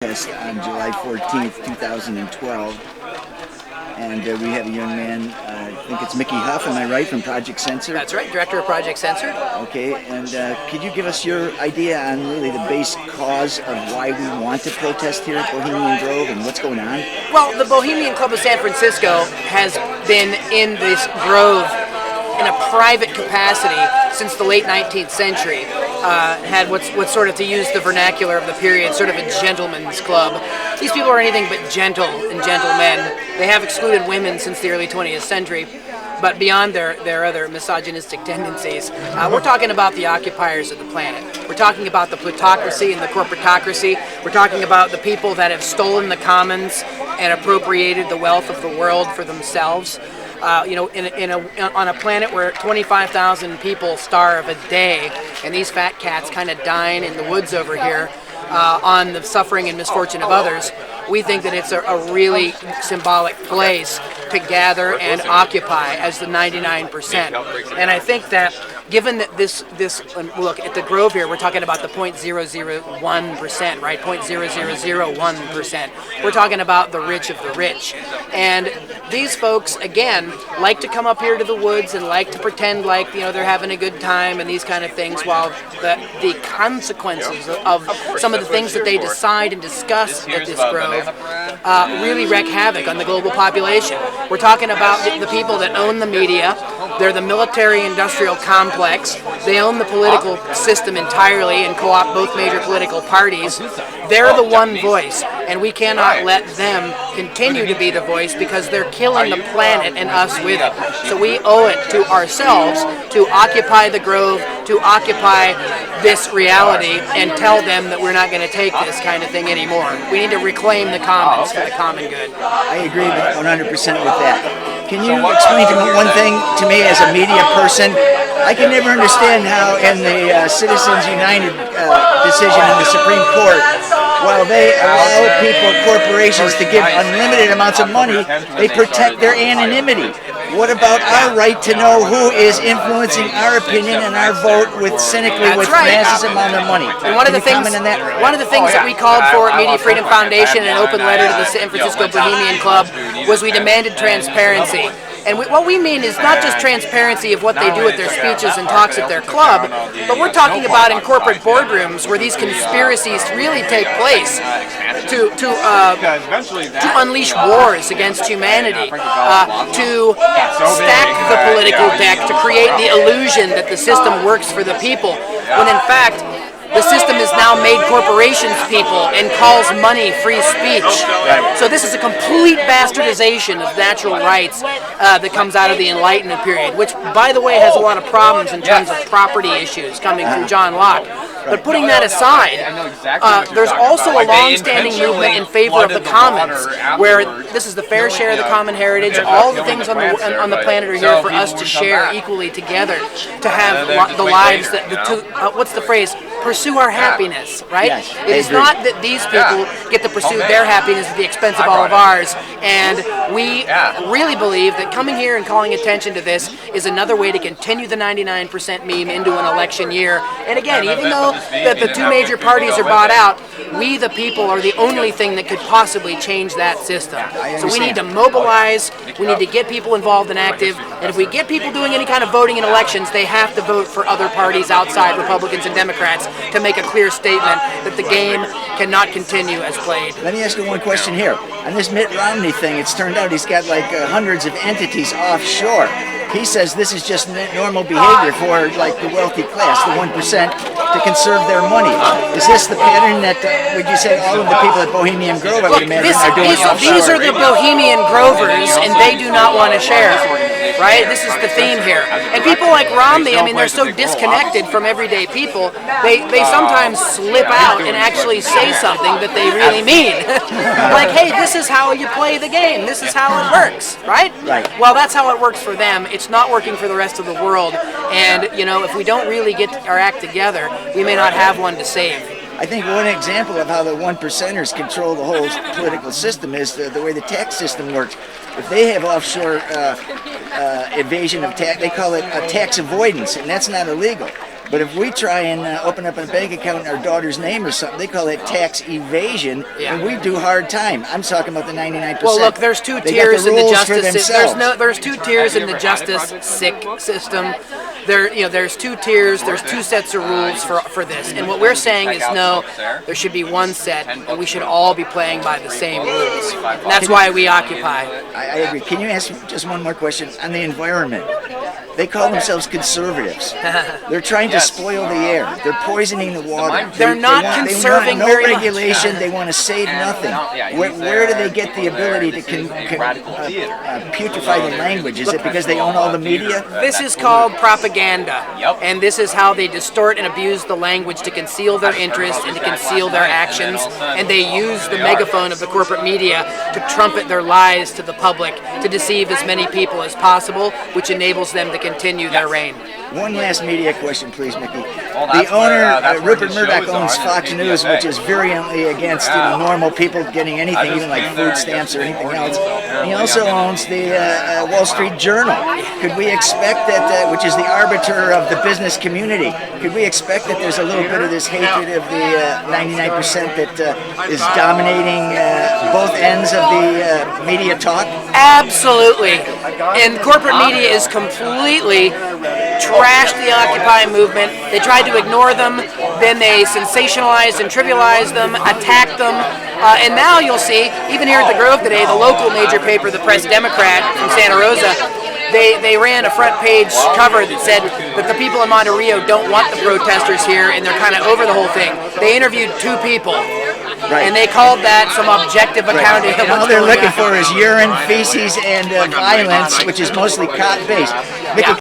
Protest on July 14th, 2012. And we have a young man, I think it's Mickey Huff, am I right, from Project Censored? That's right, director of Project Censored. Okay, and could you give us your idea on really the base cause of why we want to protest here at Bohemian Grove and what's going on? Well, the Bohemian Club of San Francisco has been in this grove in a private capacity since the late 19th century. Had what's sort of, to use the vernacular of the period, sort of a gentleman's club. These people are anything but gentle and gentlemen. They have excluded women since the early 20th century, but beyond their other misogynistic tendencies, we're talking about the occupiers of the planet. We're talking about the plutocracy and the corporatocracy. We're talking about the people that have stolen the commons and appropriated the wealth of the world for themselves. On a planet where 25,000 people starve a day, and these fat cats kind of dine in the woods over here on the suffering and misfortune of others, we think that it's a really symbolic place to gather and occupy as the 99%. And I think that given that this look at the Grove here, we're talking about the 0.001%, right? 0.0001%. We're talking about the rich of the rich. And these folks, again, like to come up here to the woods and like to pretend like, they're having a good time and these kind of things, while the consequences of some of the things that they decide and discuss at this Grove really wreak havoc on the global population. We're talking about the people that own the media. They're the military-industrial complex. They own the political system entirely and co-opt both major political parties. They're the one voice, and we cannot let them continue to be the voice because they're killing the planet and us with it. So we owe it to ourselves to occupy the Grove, to occupy this reality, and tell them that we're not going to take this kind of thing anymore. We need to reclaim the commons for the common good. I agree 100% with that. Can you explain one thing to me as a media person? I can never understand how in the Citizens United decision in the Supreme Court, while they allow people, corporations, to give unlimited amounts of money, they protect their anonymity. What about our right to know who is influencing our opinion and our vote cynically with massive amount of money? And one of the things that we called for at Media Freedom Foundation in an open letter to the San Francisco Bohemian Club was we demanded transparency. And what we mean is not just transparency of what they do at their speeches and talks at their club, but we're talking about in corporate boardrooms where these conspiracies really take place to unleash wars against humanity, to stack the political deck, to create the illusion that the system works for the people, when in fact the system has now made corporations people and calls money free speech. So this is a complete bastardization of natural rights that comes out of the Enlightenment period, which, by the way, has a lot of problems in terms of property issues coming through John Locke. But putting that aside, there's also a long-standing movement in favor of the commons, where this is the fair share of the common heritage. All the things on the planet are here for us to share equally together, to have the lives that what's the phrase? Pursue our happiness, right? Yes, it is not that these people get to pursue their happiness at the expense of all of ours. And we really believe that coming here and calling attention to this is another way to continue the 99% meme into an election year. And again, even though that the two major parties are bought out, we the people are the only thing that could possibly change that system. So we need to mobilize, we need to get people involved and active, and if we get people doing any kind of voting in elections, they have to vote for other parties outside Republicans and Democrats to make a clear statement that the game cannot continue as played. Let me ask you one question here. On this Mitt Romney thing, it's turned out he's got like hundreds of entities offshore. He says this is just normal behavior for like the wealthy class, the 1%, to conserve their money. Is this the pattern that, would you say, all of the people at Bohemian Grove, I would imagine, are doing offshore? These are the Bohemian Grovers, and they do not want to share. Right? This is the theme here. And people like Romney, I mean, they're so disconnected from everyday people, they sometimes slip out and actually say something that they really mean. Like, hey, this is how you play the game. This is how it works, right? Right. Well, that's how it works for them. It's not working for the rest of the world. And, if we don't really get our act together, we may not have one to save. I think one example of how the 1%ers control the whole political system is the way the tax system works. If they have offshore evasion of tax, they call it tax avoidance, and that's not illegal. But if we try and open up a bank account in our daughter's name or something, they call it tax evasion, and we do hard time. I'm talking about the 99%. Well, look, there's two tiers in the justice system. There's two tiers in the justice system. There's two tiers. There's two sets of rules for this. And what we're saying is no, there should be one set, and we should all be playing by the same rules. And that's why we occupy. I agree. Can you ask just one more question on the environment? They call themselves conservatives. They're trying to spoil the air. They're poisoning the water. They're not conserving very much. very No regulation. They want to save nothing. Where do they get the ability to putrefy the language? Is it because they own all the media? This is called propaganda, and this is how they distort and abuse the language to conceal their interests and to conceal their actions, and they use the megaphone of the corporate media to trumpet their lies to the public, to deceive as many people as possible, which enables them to continue their reign. One last media question, please, Mickey. The owner, Rupert Murdoch, owns Fox News, which is virulently against normal people getting anything, even like food stamps or anything else. He also owns the Wall Street Journal. Could we expect that, which is the arbiter of the business community, could we expect that there's a little bit of this hatred of the 99% that is dominating both ends of the media talk? Absolutely. And corporate media is completely trashed the Occupy movement. They tried to ignore them, then they sensationalized and trivialized them, attacked them, and now you'll see, even here at the Grove today, the local major paper, the Press Democrat from Santa Rosa, they ran a front page cover that said that the people in Monte Rio don't want the protesters here, and they're kind of over the whole thing. They interviewed 2 people. Right. And they called that some objective accounting. Right. And all they're looking for is urine, feces, and violence, which is mostly cop-based.